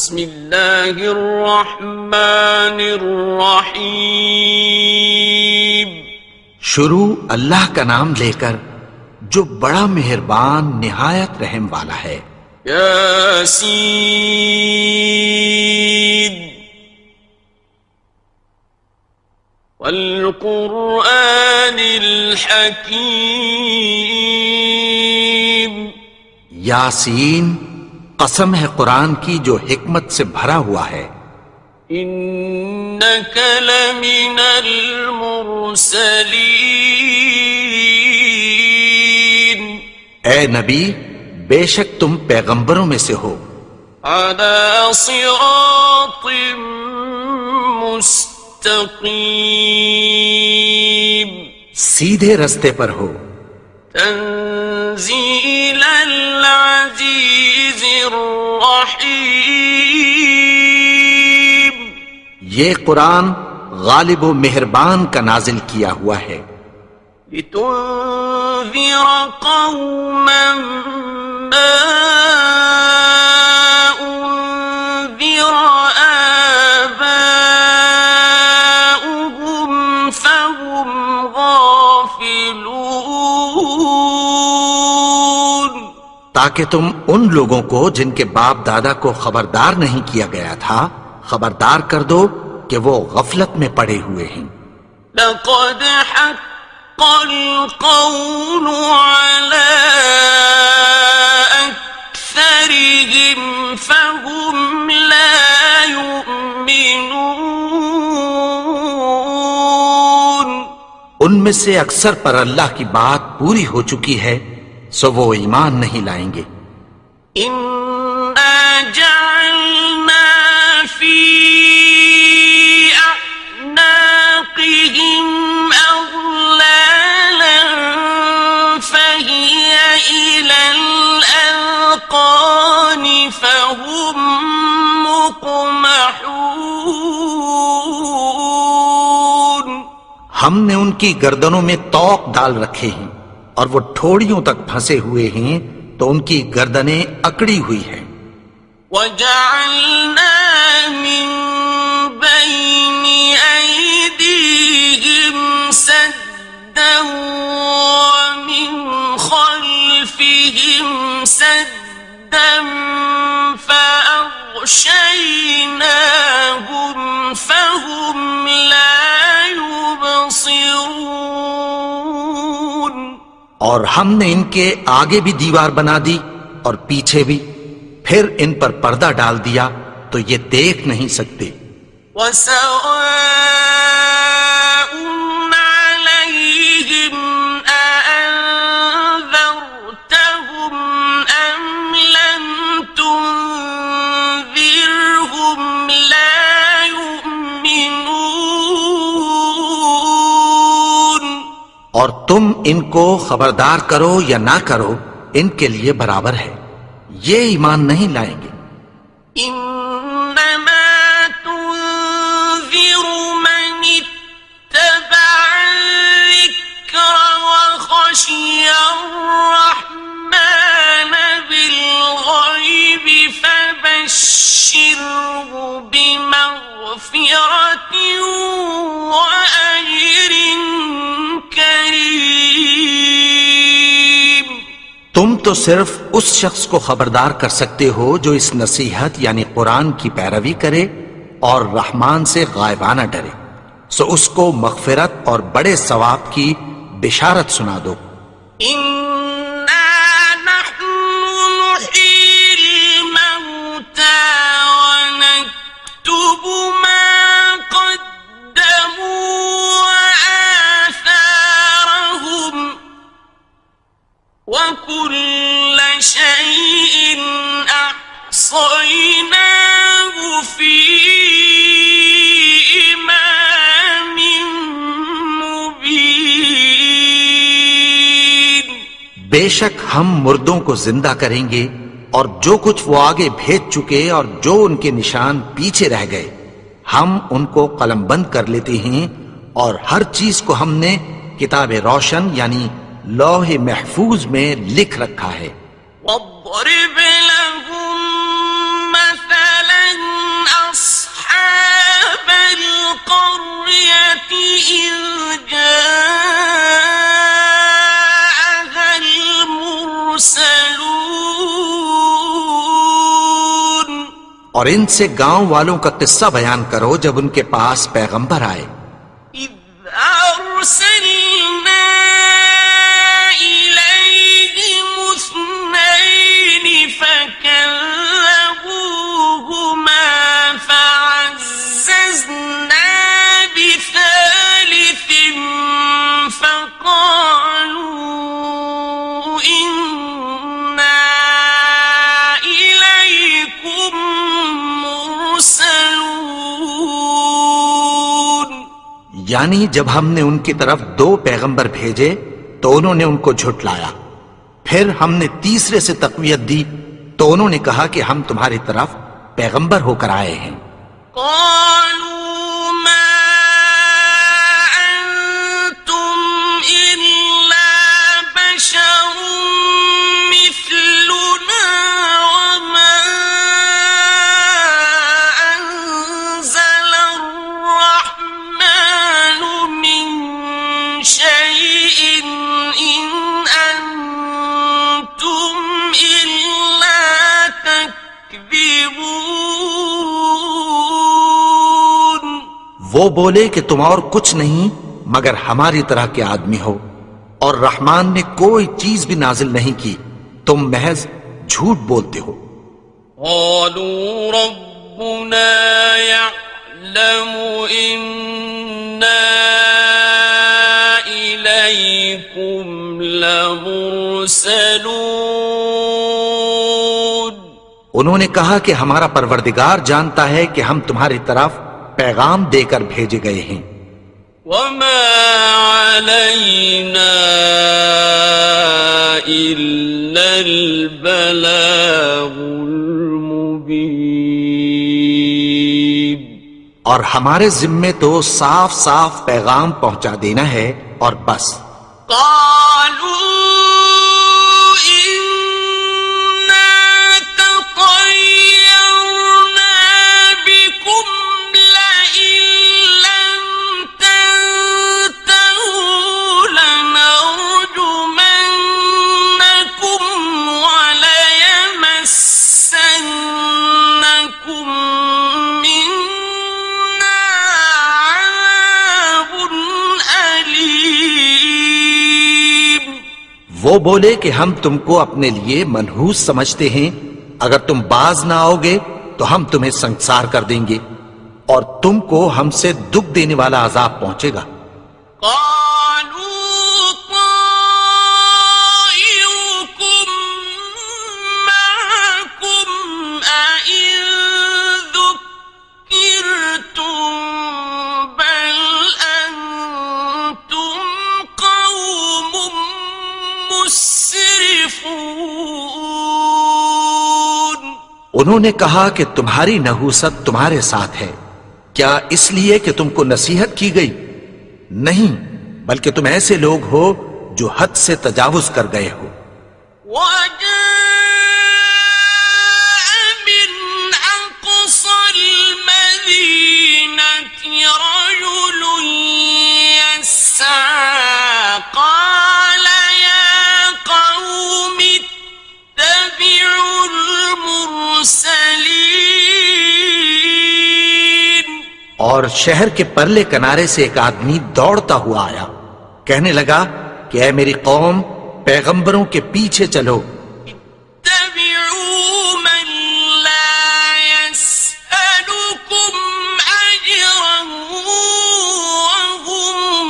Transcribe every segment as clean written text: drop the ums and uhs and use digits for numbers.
بسم اللہ الرحمن الرحیم. شروع اللہ کا نام لے کر جو بڑا مہربان نہایت رحم والا ہے. یاسین والقرآن الحکیم. یاسین، قسم ہے قرآن کی جو حکمت سے بھرا ہوا ہے. انک لمن المرسلین. اے نبی، بے شک تم پیغمبروں میں سے ہو. علی صراط مستقیم. سیدھے رستے پر ہو. تنزیل العزیز الرحیم. یہ قرآن غالب و مہربان کا نازل کیا ہوا ہے. لتنذر قوما ما انذر آباؤهم فهم غافلون. تاکہ تم ان لوگوں کو جن کے باپ دادا کو خبردار نہیں کیا گیا تھا خبردار کر دو کہ وہ غفلت میں پڑے ہوئے ہیں. لقد حق القول على أكثرهم فهم لا يؤمنون. ان میں سے اکثر پر اللہ کی بات پوری ہو چکی ہے سو وہ ایمان نہیں لائیں گے. إنا جعلنا في أعناقهم أغلالا فهي إلى الأذقان فهم مقمحون. ہم نے ان کی گردنوں میں طوق ڈال رکھے ہیں اور وہ ٹھوڑیوں تک پھنسے ہوئے ہیں تو ان کی گردنیں اکڑی ہوئی ہیں. وَجَعَلْنَا مِن بَيْنِ أَيْدِيهِمْ سَدًّا وَمِنْ خَلْفِهِمْ سَدًّا فَأَغْشَيْنَاهُمْ فَهُمْ لَا يُبْصِرُونَ. اور ہم نے ان کے آگے بھی دیوار بنا دی اور پیچھے بھی، پھر ان پر پردہ ڈال دیا تو یہ دیکھ نہیں سکتے. وَسَوَاءٌ عَلَيْهِمْ أَأَنذَرْتَهُمْ أَمْ لَمْ تُنذِرْهُمْ لَا يُؤْمِنُونَ. اور تم ان کو خبردار کرو یا نہ کرو ان کے لیے برابر ہے، یہ ایمان نہیں لائیں گے. إنما تنذر من اتبع الذكر وخشي الرحمن بالغيب فبشره بمغفرة وأجر كريم. تم تو صرف اس شخص کو خبردار کر سکتے ہو جو اس نصیحت یعنی قرآن کی پیروی کرے اور رحمان سے غائبانہ ڈرے، سو اس کو مغفرت اور بڑے ثواب کی بشارت سنا دو. إنا نحن نحيي الموتى ونكتب ما قدموا وآثارهم وكل شيء أحصيناه في إمام مبين. بے شک ہم مردوں کو زندہ کریں گے اور جو کچھ وہ آگے بھیج چکے اور جو ان کے نشان پیچھے رہ گئے ہم ان کو قلم بند کر لیتے ہیں اور ہر چیز کو ہم نے کتاب روشن یعنی لوح محفوظ میں لکھ رکھا ہے. واضرب لهم مثلا اور ان سے گاؤں والوں کا قصہ بیان کرو جب ان کے پاس پیغمبر آئے. إذ أرسلنا إليهم اثنين فكذبوهما فعززنا بثالث فقالوا إنا إليكم مرسلون. یعنی جب ہم نے ان کی طرف 2 پیغمبر بھیجے تو انہوں نے ان کو جھٹلایا. پھر ہم نے تیسرے سے تقویت دی تو انہوں نے کہا کہ ہم تمہاری طرف پیغمبر ہو کر آئے ہیں. قالوا ما أنتم إلا بشر مثلنا وما أنزل الرحمن من شيء إن أنتم إلا تكذبون. وہ بولے کہ تم اور کچھ نہیں مگر ہماری طرح کے آدمی ہو اور رحمان نے کوئی چیز بھی نازل نہیں کی، تم محض جھوٹ بولتے ہو. قالوا ربنا يعلم إنا إليكم لمرسلون. انہوں نے کہا کہ ہمارا پروردگار جانتا ہے کہ ہم تمہاری طرف پیغام دے کر بھیجے گئے ہیں. وما علينا إلا البلاغ المبين. اور ہمارے ذمے تو صاف صاف پیغام پہنچا دینا ہے اور بس. قالوا إنا تطيرنا بكم لئن لم تنتهوا لنرجمنكم وليمسنكم منا عذاب أليم. وہ بولے کہ ہم تم کو اپنے لیے منحوس سمجھتے ہیں، اگر تم باز نہ آؤ گے تو ہم تمہیں سنسار کر دیں گے اور تم کو ہم سے دکھ دینے والا عذاب پہنچے گا. قالوا طائركم معكم أئن ذكرتم بل أنتم قوم مسرفون. انہوں نے کہا کہ تمہاری نحوست تمہارے ساتھ ہے، کیا اس لیے کہ تم کو نصیحت کی گئی؟ نہیں، بلکہ تم ایسے لوگ ہو جو حد سے تجاوز کر گئے ہو. وجاء من أقصى المدينة رجل يسعى قال يا قوم اتبعوا المرسلين. اور شہر کے پرلے کنارے سے ایک آدمی دوڑتا ہوا آیا، کہنے لگا کہ اے میری قوم، پیغمبروں کے پیچھے چلو. اتبعوا من لا يسألكم أجرا وهم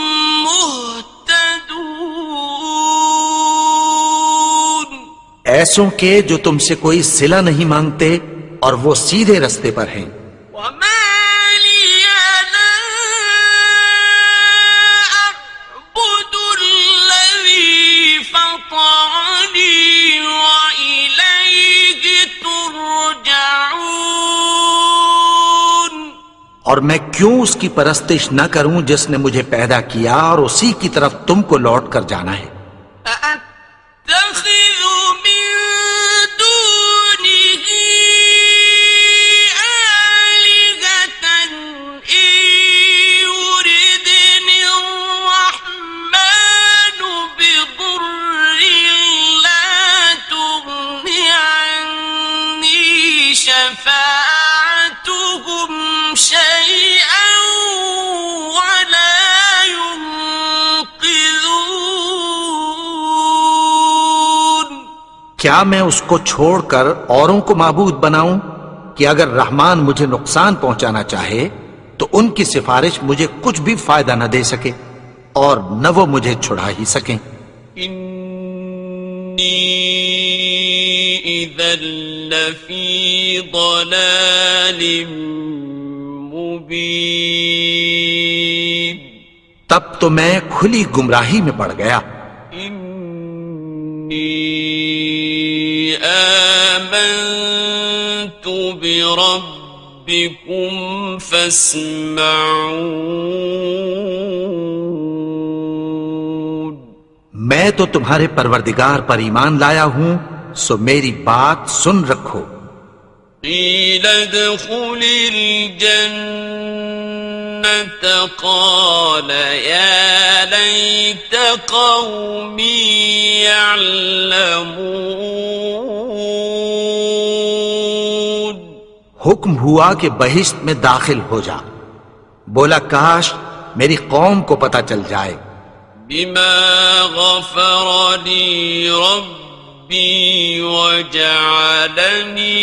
مهتدون. ایسوں کے جو تم سے کوئی صلہ نہیں مانگتے اور وہ سیدھے رستے پر ہیں. وما لي لا أعبد الذي فطرني وإليه ترجعون. اور میں کیوں اس کی پرستش نہ کروں جس نے مجھے پیدا کیا اور اسی کی طرف تم کو لوٹ کر جانا ہے. أأتخذ من دونه آلهة إن يردني الرحمن بضر لا تغن عني شفاعتهم کیا میں اس کو چھوڑ کر اوروں کو معبود بناؤں کہ اگر رحمان مجھے نقصان پہنچانا چاہے تو ان کی سفارش مجھے کچھ بھی فائدہ نہ دے سکے اور نہ وہ مجھے چھڑا ہی سکیں۔ انی اذا لفی ضلال مبین، تب تو میں کھلی گمراہی میں پڑ گیا۔ انی آمنت بربکم فاسمعون، میں تو تمہارے پروردگار پر ایمان لایا ہوں، سو میری بات سن رکھو۔ قیل ادخل الجنة قال یا لیت قومی یعلمون، حکم ہوا کہ بہشت میں داخل ہو جا، بولا کاش میری قوم کو پتہ چل جائے۔ بما غفر لی ربی وجعلنی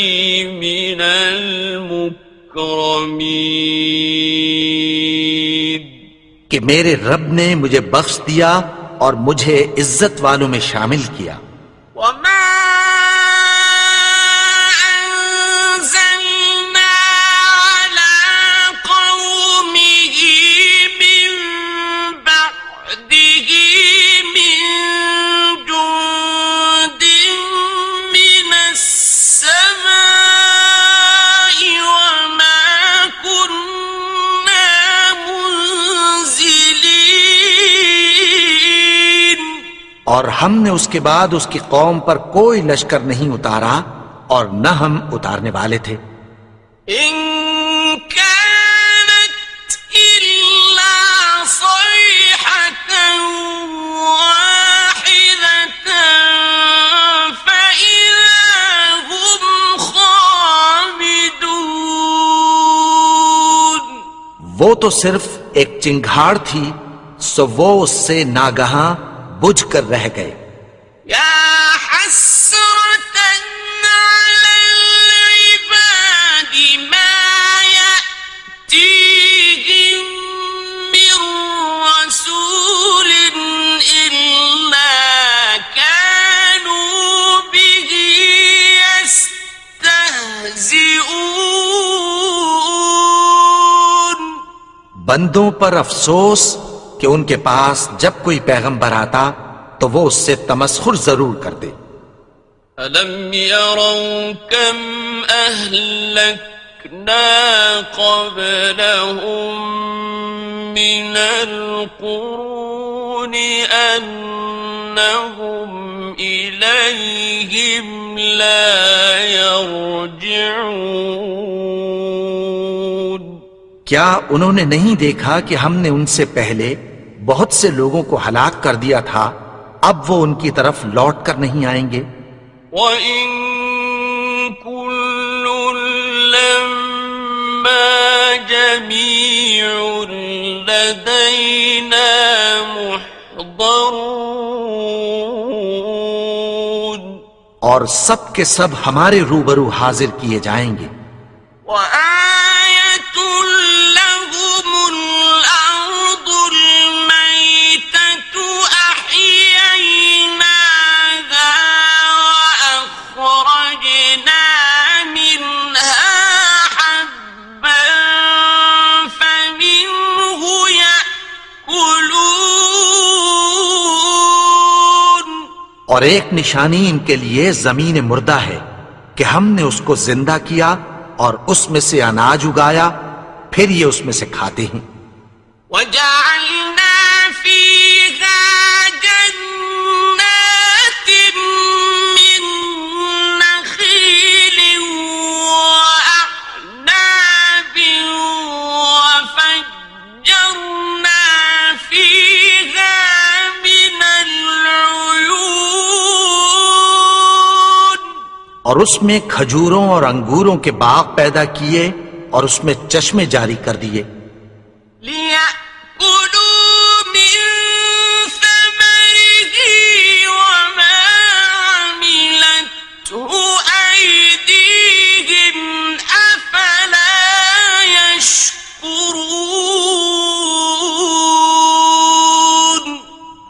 من المکرمین، کہ میرے رب نے مجھے بخش دیا اور مجھے عزت والوں میں شامل کیا۔ وما أنزلنا على قومه من بعده من جند من السماء وما كنا منزلين، اور ہم نے اس کے بعد اس کی قوم پر کوئی لشکر نہیں اتارا اور نہ ہم اتارنے والے تھے۔ إن كانت إلا صيحة واحدة فإذا هم خامدون، وہ تو صرف ایک چنگھاڑ تھی، سو وہ اس سے ناگہاں بجھ کر رہ گئے۔ يا حسرة على العباد ما يأتيهم من رسول إلا كانوا به يستهزئون، بندوں پر افسوس کہ ان کے پاس جب کوئی پیغمبر آتا تو وہ اس سے تمسخر ضرور کرتے۔ أَلَمْ يَرَوْا كَمْ أَهْلَكْنَا قَبْلَهُمْ مِنَ الْقُرُونِ أَنَّهُمْ إِلَيْهِمْ لَا يَرْجِعُونَ، کیا انہوں نے نہیں دیکھا کہ ہم نے ان سے پہلے بہت سے لوگوں کو ہلاک کر دیا تھا، اب وہ ان کی طرف لوٹ کر نہیں آئیں گے۔ وَإِن كُلٌّ لَّمَّا جَمِيعٌ لَّدَيْنَا مُحْضَرُونَ، اور سب کے سب ہمارے روبرو حاضر کیے جائیں گے۔ وَآيَةٌ لَّهُمُ الْأَرْضُ الْمَيْتَةُ أَحْيَيْنَاهَا وَأَخْرَجْنَا مِنْهَا حَبًّا فَمِنْهُ يَأْكُلُونَ، اور ایک نشانی ان کے لیے زمین مردہ ہے کہ ہم نے اس کو زندہ کیا اور اس میں سے اناج اگایا، پھر یہ اس میں سے کھاتے ہیں۔ وَجَعَلْنَا فِيهَا جَنَّاتٍ مِّن نَّخِيلٍ وَأَعْنَابٍ وَفَجَّرْنَا فِيهَا مِنَ الْعُيُونِ، اور اس میں کھجوروں اور انگوروں کے باغ پیدا کیے اور اس میں چشمے جاری کر دیے۔ لِيَأْكُلُوا مِن ثَمَرِهِ وَمَا عَمِلَتْهُ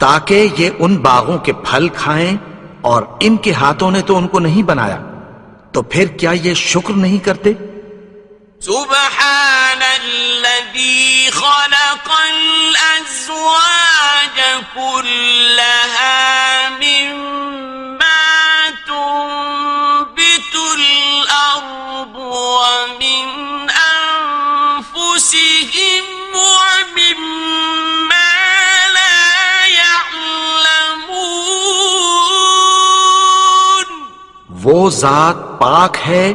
تاکہ یہ ان باغوں کے پھل کھائیں، اور ان کے ہاتھوں نے تو ان کو نہیں بنایا، تو پھر کیا یہ شکر نہیں کرتے؟ سبحان الذي خلق الأزواج كلها مما تنبت الأرض ومن أنفسهم ومما لا يعلمون. وہ ذات پاک ہے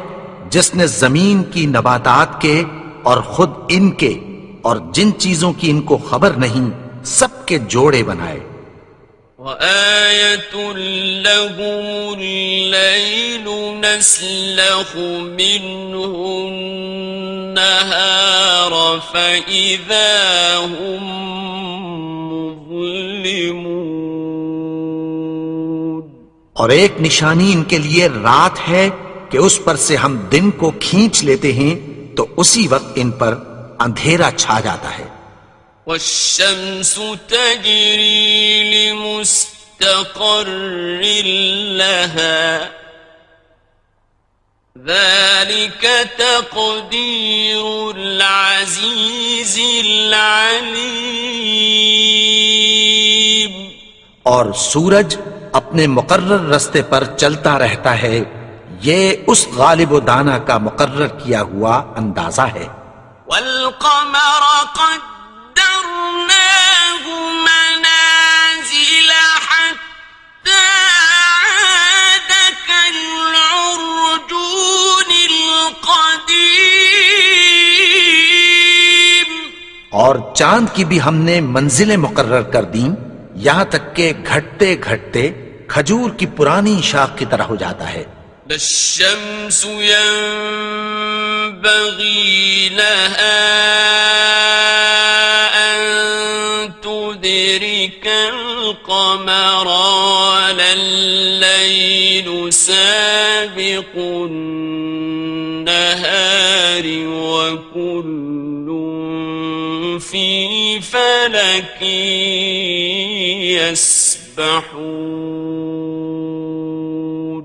جس نے زمین کی نباتات کے اور خود ان کے اور جن چیزوں کی ان کو خبر نہیں سب کے جوڑے بنائے. وَآيَةٌ لَهُمُ اللَّيْلُ نَسْلَخُ مِنْهُ النَّهَارَ فَإِذَا هُمْ مُظْلِمُونَ. اور ایک نشانی ان کے لیے رات ہے کہ اس پر سے ہم دن کو کھینچ لیتے ہیں تو اسی وقت ان پر اندھیرا چھا جاتا ہے. وَالشَّمْسُ تَجْرِي لِمُسْتَقَرٍّ لَهَا ذَلِكَ تَقْدِيرُ الْعَزِيزِ الْعَلِيمِ. اور سورج اپنے مقرر رستے پر چلتا رہتا ہے، یہ اس غالب و دانا کا مقرر کیا ہوا اندازہ ہے. وَالْقَمَرَ قَدَّرْنَاهُ مَنَازِلَ حَتَّى عَادَ كَالْعُرْجُونِ الْقَدِيمِ. اور چاند کی بھی ہم نے منزلیں مقرر کر دیں، یہاں تک کہ گھٹتے گھٹتے کھجور کی پرانی شاخ کی طرح ہو جاتا ہے. الشمس ينبغي لها أن تدرك القمر ولا الليل سابق النهار وكل في فلك يسبحون.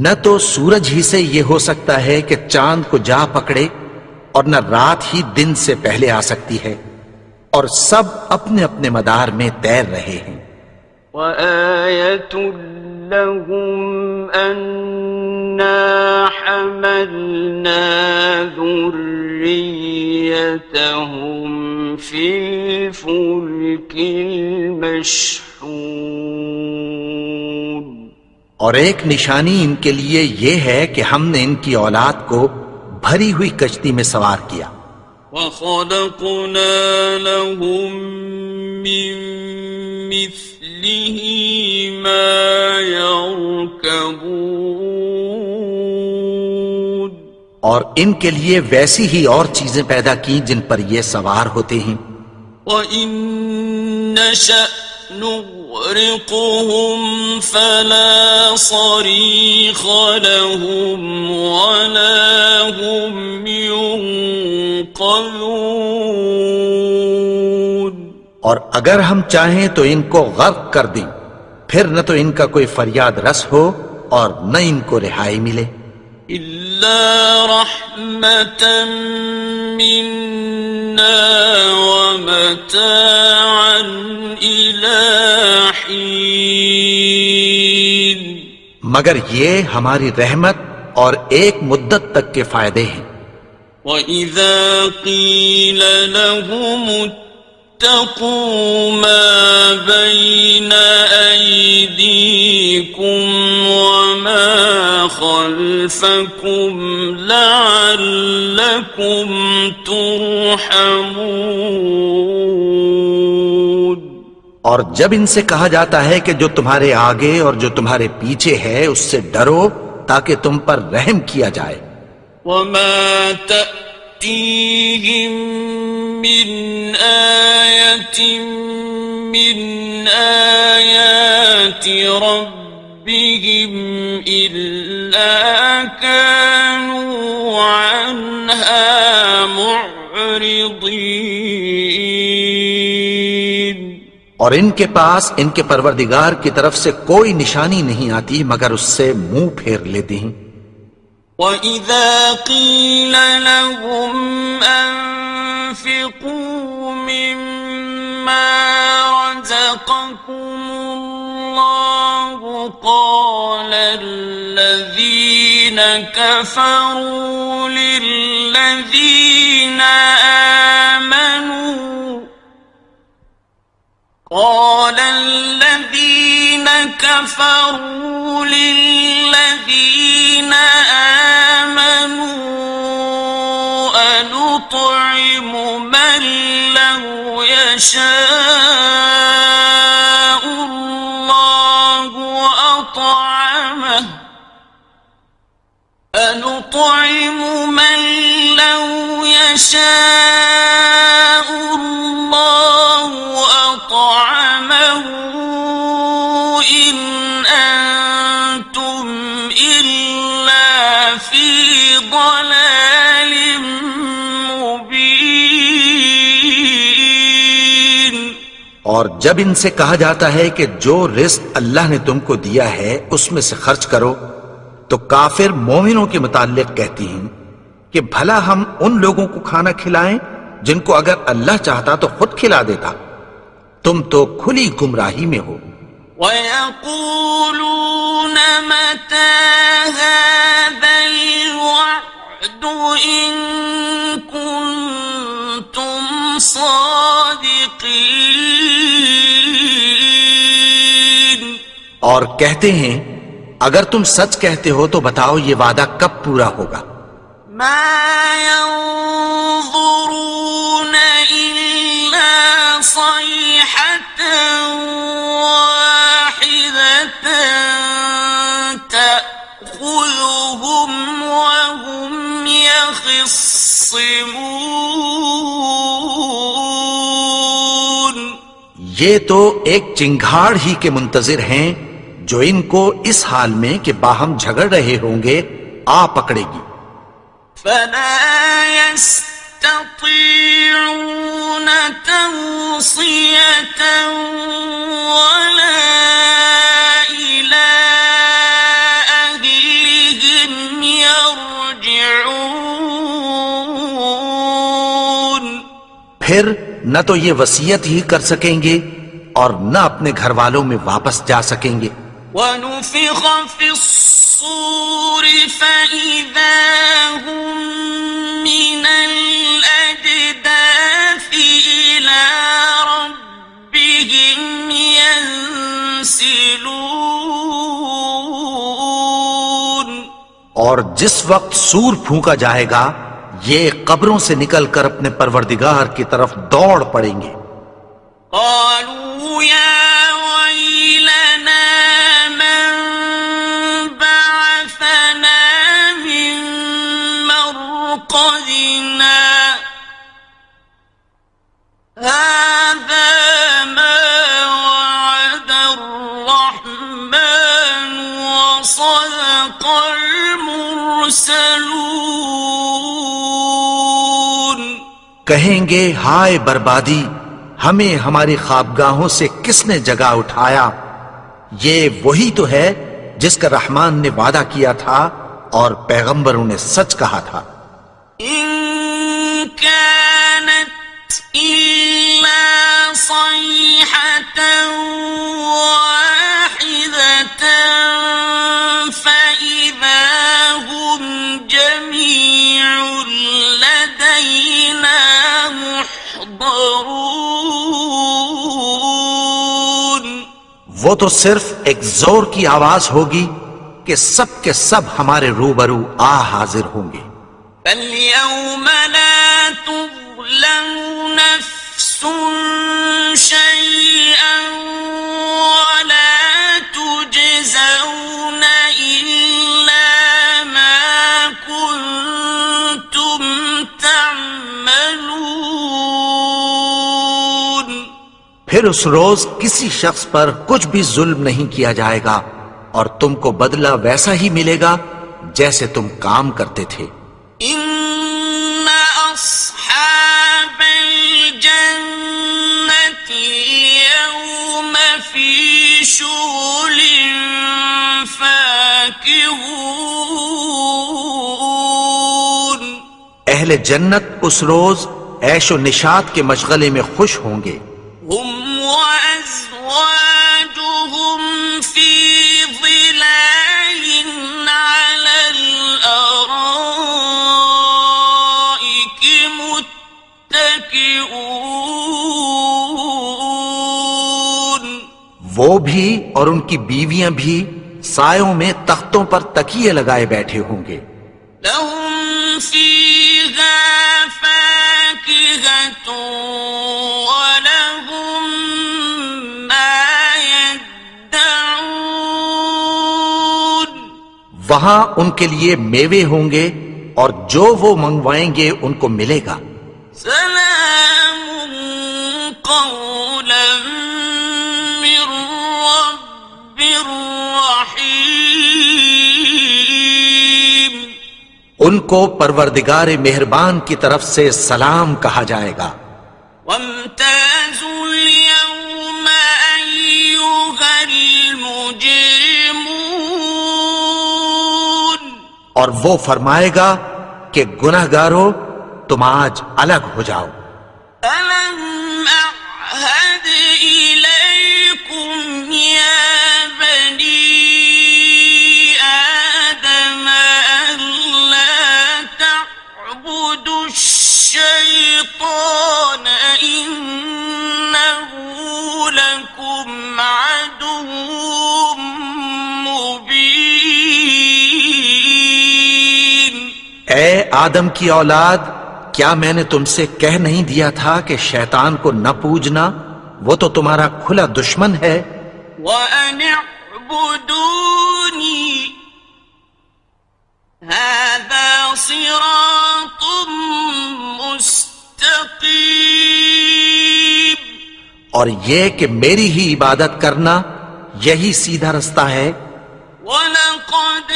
نہ تو سورج ہی سے یہ ہو سکتا ہے کہ چاند کو جا پکڑے، اور نہ رات ہی دن سے پہلے آ سکتی ہے، اور سب اپنے اپنے مدار میں تیر رہے ہیں. وَآيَةٌ لَهُمْ أَنَّا حَمَلْنَا ذُرِّيَّتَهُمْ فِي الْفُلْكِ الْمَشْحُونِ. اور ایک نشانی ان کے لیے یہ ہے کہ ہم نے ان کی اولاد کو بھری ہوئی کشتی میں سوار کیا. وَخَلَقْنَا لَهُم مِّن مِّثْلِهِ مَا يَرْكَبُونَ. اور ان کے لیے ویسی ہی اور چیزیں پیدا کی جن پر یہ سوار ہوتے ہیں. وَإِن نَّشَأْ نُغْرِقْهُمْ فَلَا صَرِيخَ لَهُمْ وَلَا هُمْ يُنقَذُونَ. اور اگر ہم چاہیں تو ان کو غرق کر دیں، پھر نہ تو ان کا کوئی فریاد رس ہو اور نہ ان کو رہائی ملے. إِلَّا رَحْمَةً مِّنَّا وَمَتَاعًا إِلَىٰ حِينٍ. مگر یہ ہماری رحمت اور ایک مدت تک کے فائدے ہیں. وَإِذَا قِيلَ لَهُمُ اتَّقُوا مَا بَيْنَ أَيْدِيكُمْ وَمَا خَلْفَكُمْ لَعَلَّكُمْ تُرْحَمُونَ. اور جب ان سے کہا جاتا ہے کہ جو تمہارے آگے اور جو تمہارے پیچھے ہے اس سے ڈرو تاکہ تم پر رحم کیا جائے. وَمَا تَأْتِيهِم مِّنْ آيَةٍ مِّنْ آيَاتِ رَبِّهِمْ إِلَّا كَانُوا عَنْهَا مُعْرِضِينَ. اور ان کے پاس ان کے پروردگار کی طرف سے کوئی نشانی نہیں آتی مگر اس سے منہ پھیر لیتے ہیں۔ وَإِذَا قِيلَ لَهُمْ أَنفِقُوا مِمَّا رَزَقَكُمُ اللَّهُ قَالَ الَّذِينَ كَفَرُوا لِلَّذِينَ آمنوا أنطعم من لو يشاء الله أطعمه أنطعم من لو يشاء الله أطعمه إن أنتم إلا في ضلال مبين۔ اور جب ان سے کہا جاتا ہے کہ جو رزق اللہ نے تم کو دیا ہے اس میں سے خرچ کرو، تو کافر مومنوں کے متعلق کہتی ہیں کہ بھلا ہم ان لوگوں کو کھانا کھلائیں جن کو اگر اللہ چاہتا تو خود کھلا دیتا، تم تو کھلی گمراہی میں ہو۔ وَيَقُولُونَ مَتَى هَذَا الْوَعْدُ إِن كُنتُمْ صَادِقِينَ۔ اور کہتے ہیں اگر تم سچ کہتے ہو تو بتاؤ یہ وعدہ کب پورا ہوگا؟ مَا يَنظُرُونَ إِلَّا صَيْحَةً وَاحِدَةً تَأْخُذُهُمْ وَهُمْ يَخِصِّمُونَ۔ یہ تو ایک چنگھاڑ ہی کے منتظر ہیں جو ان کو اس حال میں کہ باہم جھگڑ رہے ہوں گے آ پکڑے گی۔ فَلَا يَسْتَطِيعُونَ تَوْصِيَةً وَلَا إِلَىٰ أَهْلِهِمْ يَرْجِعُونَ۔ پھر نہ تو یہ وصیت ہی کر سکیں گے اور نہ اپنے گھر والوں میں واپس جا سکیں گے۔ وَنُفِخَ فِي الصُّورِ فَإِذَا هُم مِّنَ الْأَجْدَاثِ إِلَىٰ رَبِّهِمْ يَنسِلُونَ۔ اور جس وقت سور پھونکا جائے گا یہ قبروں سے نکل کر اپنے پروردگار کی طرف دوڑ پڑیں گے۔ قالوا يا ويلنا من بعثنا من مرقدنا هذا ما وعد الرحمن وصدق المرسلون۔ کہیں گے ہائے بربادی، ہمیں ہماری خوابگاہوں سے کس نے جگا اٹھایا؟ یہ وہی تو ہے جس کا رحمان نے وعدہ کیا تھا اور پیغمبروں نے سچ کہا تھا۔ إن كانت إلا صيحة واحدة فإذا هم جميع لدينا محضرون۔ وہ تو صرف ایک زور کی آواز ہوگی کہ سب کے سب ہمارے روبرو آ حاضر ہوں گے۔ فَالْيَوْمَ لَا تُظْلَمُ نَفْسٌ شَيْئًا وَلَا تُجْزَوْنَ إِلَّا مَا كُنتُمْ تَعْمَلُونَ۔ پھر اس روز کسی شخص پر کچھ بھی ظلم نہیں کیا جائے گا اور تم کو بدلہ ویسا ہی ملے گا جیسے تم کام کرتے تھے۔ إِنَّ أَصْحَابَ الْجَنَّةِ الْيَوْمَ شغل فاكهون اہل جنت اس روز عیش و نشاط کے مشغلے میں خوش ہوں گے. هم وأزواجهم في ظلال على الأرائك متكئون وہ بھی اور ان کی بیویاں بھی سایوں میں تختوں پر تکیے لگائے بیٹھے ہوں گے. لهم فيها فاكهة ولهم ما يدعون وہاں ان کے لیے میوے ہوں گے اور جو وہ منگوائیں گے ان کو ملے گا. سلام قولا من رب رحيم ان کو پروردگار مہربان کی طرف سے سلام کہا جائے گا. وامتازوا اليوم أيها المجرمون اور وہ فرمائے گا کہ گناہگارو تم آج الگ ہو جاؤ. ألم أعهد إليكم يا بني آدم ألا تعبدوا الشيطان إنه لكم عدو مبين اے آدم کی اولاد، کیا میں نے تم سے کہہ نہیں دیا تھا کہ شیطان کو نہ پوجنا، وہ تو تمہارا کھلا دشمن ہے. وَأَنِ اعْبُدُونِي هَذَا صِرَاطٌ مُسْتَقِيمٌ اور یہ کہ میری ہی عبادت کرنا یہی سیدھا رستہ ہے. وَلَقَدْ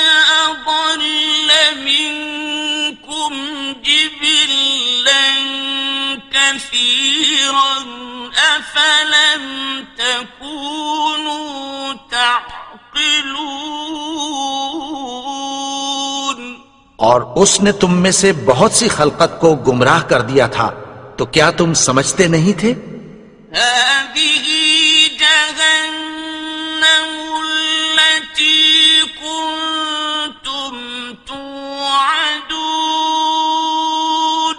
أَضَلَّ مِنكُمْ جِبِلًّا كَثِيرًا أَفَلَمْ تَكُونُوا تَعْقِلُونَ اور اس نے تم میں سے بہت سی خلقت کو گمراہ کر دیا تھا، تو کیا تم سمجھتے نہیں تھے؟ هذه جهنم التي كنتم توعدون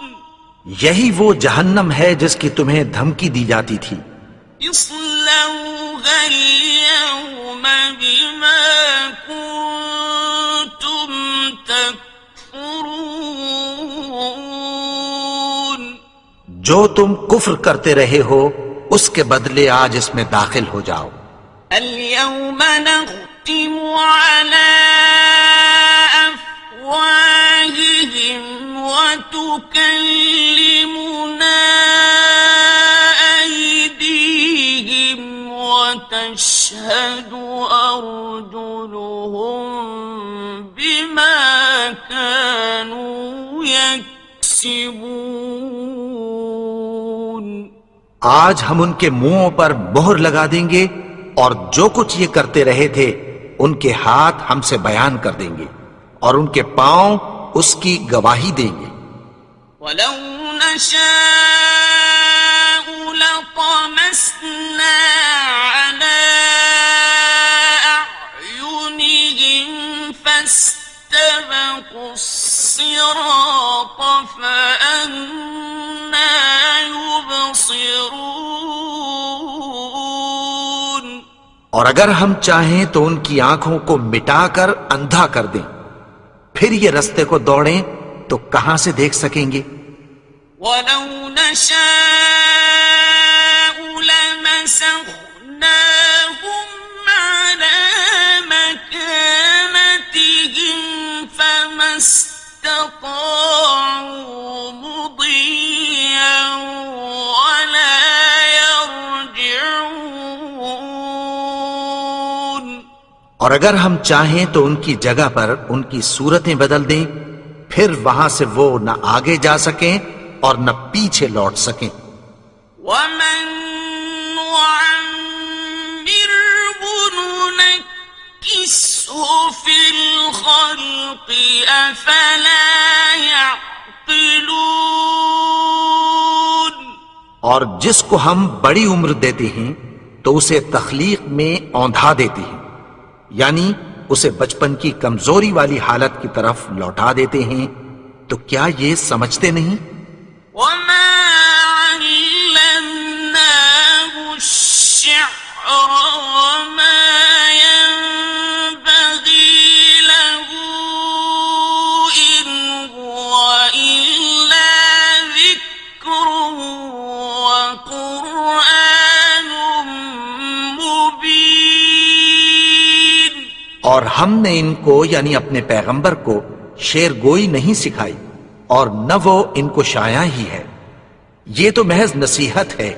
یہی وہ جہنم ہے جس کی تمہیں دھمکی دی جاتی تھی. اصلوها اليوم بما كنتم تكفرون جو تم کفر کرتے رہے ہو اس کے بدلے آج اس میں داخل ہو جاؤ. اليوم نختم على أفواههم وتكلمنا أيديهم وتشهد أرجلهم بما كانوا يكسبون آج ہم ان کے منہوں پر مہر لگا دیں گے اور جو کچھ یہ کرتے رہے تھے ان کے ہاتھ ہم سے بیان کر دیں گے اور ان کے پاؤں اس کی گواہی دیں گے. ولو نشاء لطمسنا على أعينهم فاستبقوا الصراط فأنى يبصرون اور اگر ہم چاہیں تو ان کی آنکھوں کو مٹا کر اندھا کر دیں، پھر یہ رستے کو دوڑیں تو کہاں سے دیکھ سکیں گے؟ ولو نشاء لمسخناهم على مكانتهم فما استطاعوا مضيا ولا يرجعون اور اگر ہم چاہیں تو ان کی جگہ پر ان کی صورتیں بدل دیں، پھر وہاں سے وہ نہ آگے جا سکیں اور نہ پیچھے لوٹ سکیں. ومن نعمره ننكسه في الخلق أفلا يعقلون اور جس کو ہم بڑی عمر دیتے ہیں تو اسے تخلیق میں اوندھا دیتے ہیں، یعنی اسے بچپن کی کمزوری والی حالت کی طرف لوٹا دیتے ہیں، تو کیا یہ سمجھتے نہیں؟ وما علمناه الشعر وما ينبغي له إن هو إلا ذكر وقرآن مبين اور ہم نے ان کو یعنی اپنے پیغمبر کو شعر گوئی نہیں سکھائی، اور نہ وہ ان کو شایع ہی ہے، یہ تو محض نصیحت ہے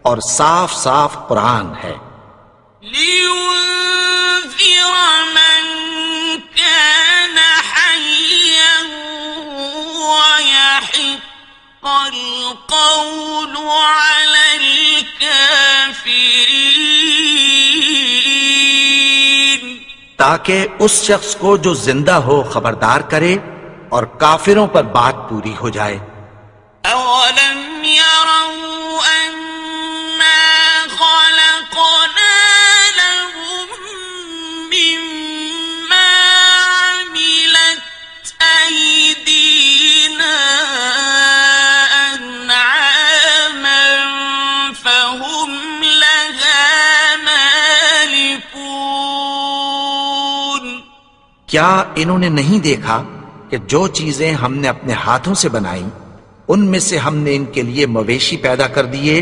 اور صاف صاف قرآن ہے، لينذر من كان حيا ويحق القول على الكافرين تاکہ اس شخص کو جو زندہ ہو خبردار کرے اور کافروں پر بات پوری ہو جائے۔ أولم يروا أنا خلقنا لهم مما عملت أيدينا أنعاما فهم لها مالكون کیا انہوں نے نہیں دیکھا کہ جو چیزیں ہم نے اپنے ہاتھوں سے بنائی ان میں سے ہم نے ان کے لیے مویشی پیدا کر دیے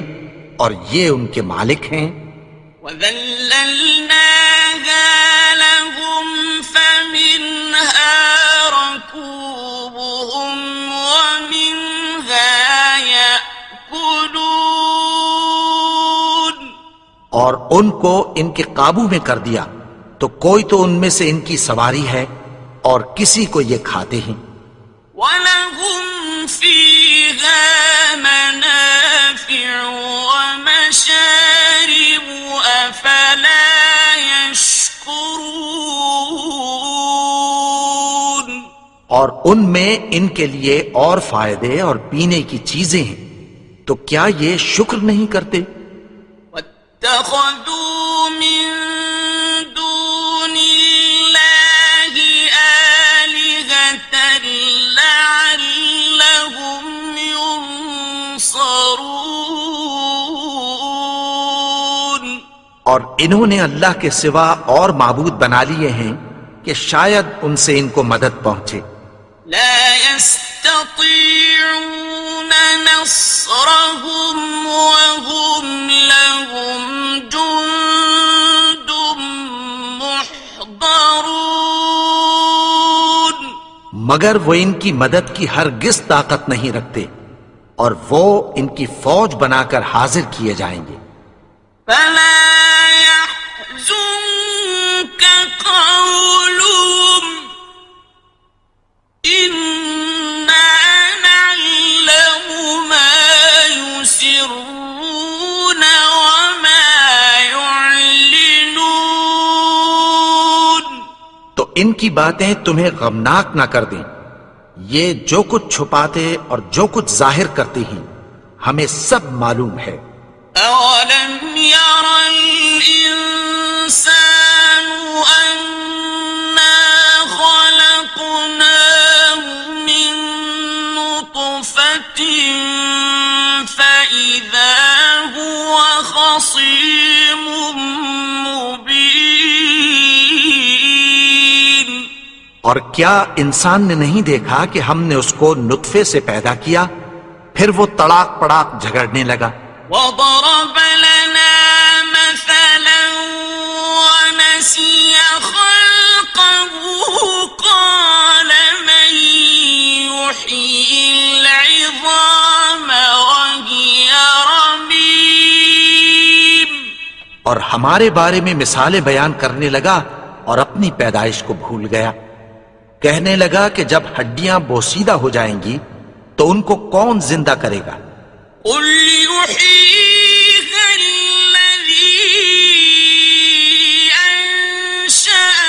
اور یہ ان کے مالک ہیں؟ وَذَلَّلْنَاهَا لَهُمْ فَمِنْهَا رَكُوبُهُمْ وَمِنْهَا يَأْكُلُونَ اور ان کو ان کے قابو میں کر دیا تو کوئی تو ان میں سے ان کی سواری ہے اور کسی کو یہ کھاتے ہیں۔ وَلَهُمْ فِيهَا مَنَافِعُ وَمَشَارِبُ أَفَلَا يَشْكُرُونَ اور ان میں ان کے لیے اور فائدے اور پینے کی چیزیں ہیں، تو کیا یہ شکر نہیں کرتے؟ وَاتَّخَذُوا مِن دُونِ اللَّهِ آلِهَةً لَعَلَّهُمْ يُنصَرُونَ اور انہوں نے اللہ کے سوا اور معبود بنا لیے ہیں کہ شاید ان سے ان کو مدد پہنچے۔ لا يستطيعون نصرهم وهم لهم جند محضرون مگر وہ ان کی مدد کی ہرگز طاقت نہیں رکھتے اور وہ ان کی فوج بنا کر حاضر کیے جائیں گے۔ فلا يحزنك قولهم إنا نعلم ما يسرون وما يعلنون تو ان کی باتیں تمہیں غمناک نہ کر دیں، یہ جو کچھ چھپاتے اور جو کچھ ظاہر کرتے ہیں ہمیں سب معلوم ہے۔ أولم ير الإنسان أنا خلقناه من نطفة فإذا هو خصيم مبين اور کیا انسان نے نہیں دیکھا کہ ہم نے اس کو نطفے سے پیدا کیا، پھر وہ تڑاک پڑاک جھگڑنے لگا۔ وضرب لنا مثلا ونسي خلقه قال من يحيي العظام وهي رميم اور ہمارے بارے میں مثالیں بیان کرنے لگا اور اپنی پیدائش کو بھول گیا۔ کہنے لگا کہ جب ہڈیاں بوسیدہ ہو جائیں گی تو ان کو کون زندہ کرے گا؟ قل يحييها الذي أنشأها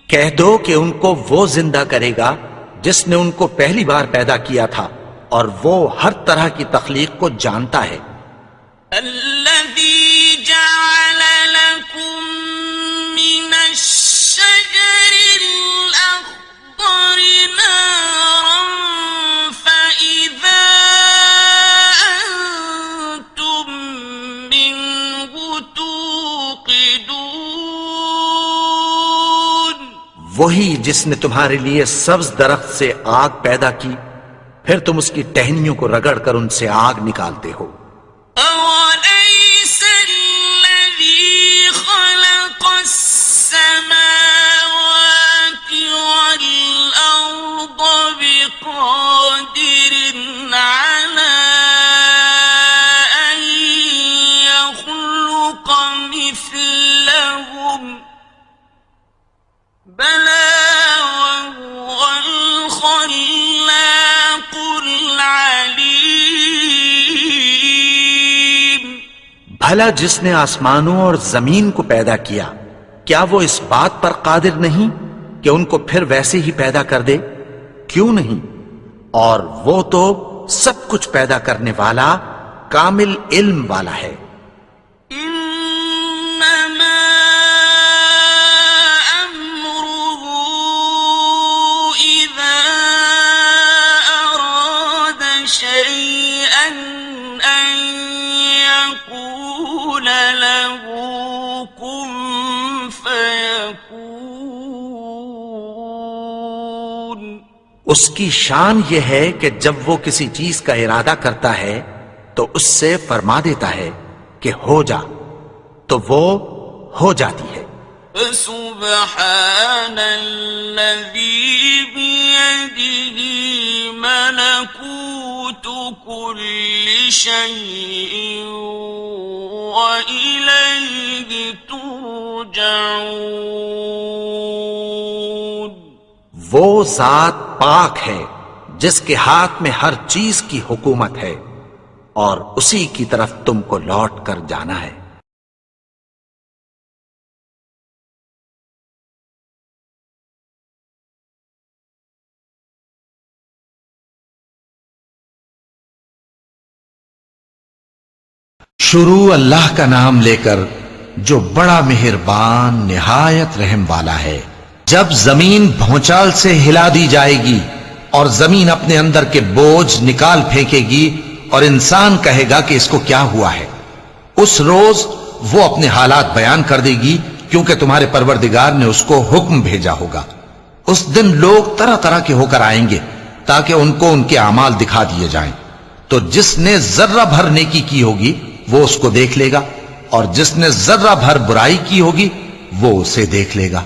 کہہ دو کہ ان کو وہ زندہ کرے گا جس نے ان کو پہلی بار پیدا کیا تھا، اور وہ ہر طرح کی تخلیق کو جانتا ہے۔ الذي جعل لكم من الشجر الأخضر نارا فإذا أنتم منه توقدون، وہی جس نے تمہارے لیے سبز درخت سے آگ پیدا کی، پھر تم اس کی ٹہنیوں کو رگڑ کر ان سے آگ نکالتے ہو۔ أوليس الذي خلق السماوات والأرض بقادر على أن يخلق مثلهم بلى وهو الخلاق العليم۔ بھلا جس نے آسمانوں اور زمین کو پیدا کیا، کیا وہ اس بات پر قادر نہیں کہ ان کو پھر ویسے ہی پیدا کر دے؟ کیوں نہیں؟ اور وہ تو سب کچھ پیدا کرنے والا، کامل علم والا ہے۔ إنما أمره إذا أراد شيئا أن يقول له كن فيكون۔ اس کی شان یہ ہے کہ جب وہ کسی چیز کا ارادہ کرتا ہے تو اس سے فرما دیتا ہے کہ ہو جا، تو وہ ہو جاتی ہے۔ فسبحان الذي بيده ملكوت كل شيء وإليه ترجعون۔ وہ ذات پاک ہے جس کے ہاتھ میں ہر چیز کی حکومت ہے، اور اسی کی طرف تم کو لوٹ کر جانا ہے۔ شروع اللہ کا نام لے کر جو بڑا مہربان نہایت رحم والا ہے۔ جب زمین بھونچال سے ہلا دی جائے گی اور زمین اپنے اندر کے بوجھ نکال پھینکے گی اور انسان کہے گا کہ اس کو کیا ہوا ہے، اس روز وہ اپنے حالات بیان کر دے گی، کیونکہ تمہارے پروردگار نے اس کو حکم بھیجا ہوگا۔ اس دن لوگ طرح طرح کے ہو کر آئیں گے تاکہ ان کو ان کے اعمال دکھا دیے جائیں، تو جس نے ذرہ بھر نیکی کی ہوگی وہ اس کو دیکھ لے گا، اور جس نے ذرہ بھر برائی کی ہوگی وہ اسے دیکھ لے گا۔